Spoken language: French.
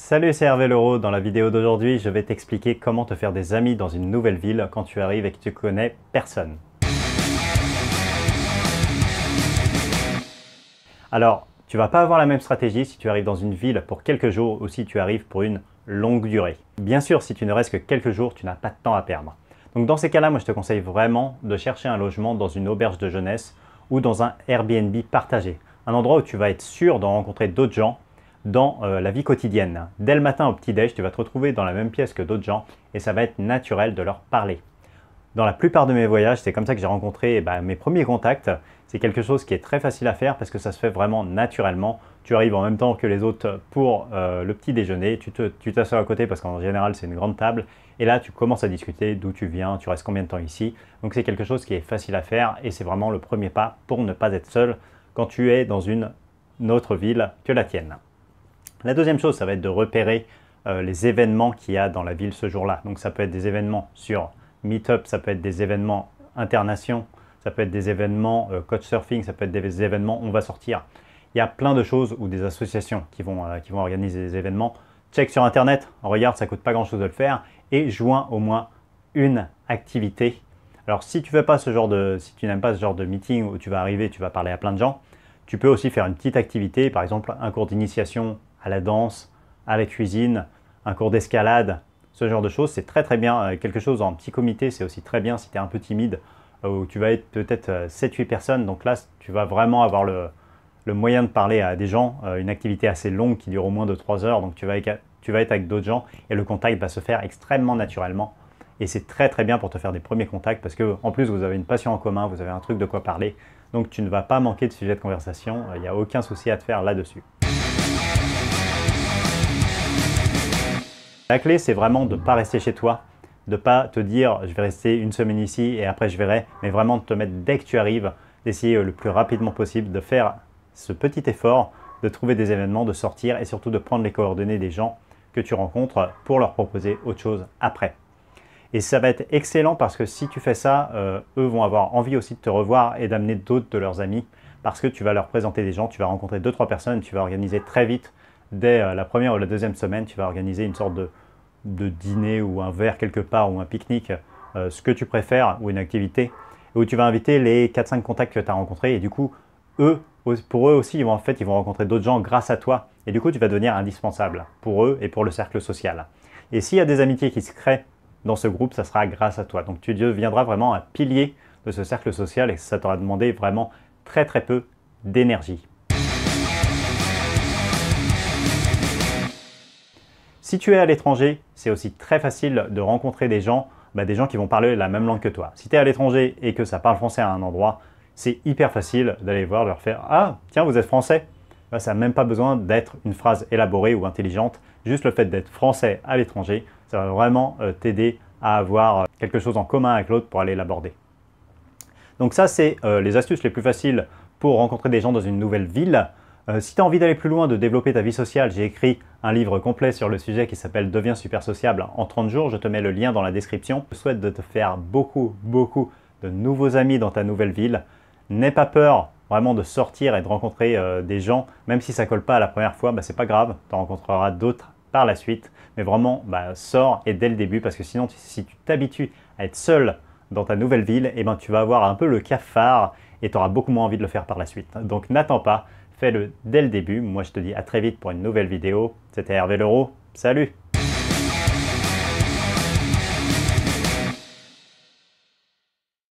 Salut, c'est Hervé Leroux. Dans la vidéo d'aujourd'hui, je vais t'expliquer comment te faire des amis dans une nouvelle ville quand tu arrives et que tu connais personne. Alors, tu vas pas avoir la même stratégie si tu arrives dans une ville pour quelques jours ou si tu arrives pour une longue durée. Bien sûr, si tu ne restes que quelques jours, tu n'as pas de temps à perdre. Donc dans ces cas-là, moi je te conseille vraiment de chercher un logement dans une auberge de jeunesse ou dans un Airbnb partagé. Un endroit où tu vas être sûr de rencontrer d'autres gens dans la vie quotidienne. Dès le matin au petit-déj, tu vas te retrouver dans la même pièce que d'autres gens et ça va être naturel de leur parler. Dans la plupart de mes voyages, c'est comme ça que j'ai rencontré mes premiers contacts. C'est quelque chose qui est très facile à faire parce que ça se fait vraiment naturellement. Tu arrives en même temps que les autres pour le petit déjeuner, tu t'assois à côté parce qu'en général c'est une grande table et là tu commences à discuter d'où tu viens, tu restes combien de temps ici. Donc c'est quelque chose qui est facile à faire et c'est vraiment le premier pas pour ne pas être seul quand tu es dans une autre ville que la tienne. La deuxième chose, ça va être de repérer les événements qu'il y a dans la ville ce jour-là. Donc ça peut être des événements sur Meetup, ça peut être des événements internationaux, ça peut être des événements Couchsurfing, ça peut être des événements on va sortir. Il y a plein de choses ou des associations qui vont organiser des événements. Check sur internet, regarde, ça ne coûte pas grand-chose de le faire et joins au moins une activité. Alors si tu n'aimes pas ce genre de meeting où tu vas arriver, tu vas parler à plein de gens, tu peux aussi faire une petite activité, par exemple un cours d'initiation à la danse, à la cuisine, un cours d'escalade, ce genre de choses. C'est très bien. Quelque chose en petit comité, c'est aussi très bien si tu es un peu timide, où tu vas être peut-être 7-8 personnes. Donc là, tu vas vraiment avoir le moyen de parler à des gens, une activité assez longue qui dure au moins de 3 heures. Donc tu vas être avec d'autres gens et le contact va se faire extrêmement naturellement. Et c'est très bien pour te faire des premiers contacts parce qu'en plus, vous avez une passion en commun, vous avez un truc de quoi parler. Donc tu ne vas pas manquer de sujet de conversation. Il n'y a aucun souci à te faire là-dessus. La clé, c'est vraiment de ne pas rester chez toi, de ne pas te dire je vais rester une semaine ici et après je verrai, mais vraiment de te mettre dès que tu arrives, d'essayer le plus rapidement possible de faire ce petit effort, de trouver des événements, de sortir et surtout de prendre les coordonnées des gens que tu rencontres pour leur proposer autre chose après. Et ça va être excellent parce que si tu fais ça, eux vont avoir envie aussi de te revoir et d'amener d'autres de leurs amis parce que tu vas leur présenter des gens, tu vas rencontrer 2-3 personnes, tu vas organiser très vite. Dès la première ou la deuxième semaine, tu vas organiser une sorte de dîner ou un verre quelque part ou un pique-nique, ce que tu préfères, ou une activité, où tu vas inviter les 4-5 contacts que tu as rencontrés et du coup, pour eux aussi, ils vont rencontrer d'autres gens grâce à toi et du coup, tu vas devenir indispensable pour eux et pour le cercle social. Et s'il y a des amitiés qui se créent dans ce groupe, ça sera grâce à toi. Donc tu deviendras vraiment un pilier de ce cercle social et ça t'aura demandé vraiment très peu d'énergie. Si tu es à l'étranger, c'est aussi très facile de rencontrer des gens qui vont parler la même langue que toi. Si tu es à l'étranger et que ça parle français à un endroit, c'est hyper facile d'aller voir, de leur faire « Ah, tiens, vous êtes français ?» Ça n'a même pas besoin d'être une phrase élaborée ou intelligente. Juste le fait d'être français à l'étranger, ça va vraiment t'aider à avoir quelque chose en commun avec l'autre pour aller l'aborder. Donc ça, c'est les astuces les plus faciles pour rencontrer des gens dans une nouvelle ville. Si tu as envie d'aller plus loin, de développer ta vie sociale, j'ai écrit un livre complet sur le sujet qui s'appelle « Deviens super sociable en 30 jours ». Je te mets le lien dans la description. Je souhaite de te faire beaucoup de nouveaux amis dans ta nouvelle ville. N'aie pas peur vraiment de sortir et de rencontrer des gens. Même si ça ne colle pas à la première fois, c'est pas grave. Tu en rencontreras d'autres par la suite. Mais vraiment, sors et dès le début parce que sinon, si tu t'habitues à être seul dans ta nouvelle ville, tu vas avoir un peu le cafard et tu auras beaucoup moins envie de le faire par la suite. Donc n'attends pas. Fais-le dès le début. Moi, je te dis à très vite pour une nouvelle vidéo. C'était Hervé Leroux. Salut!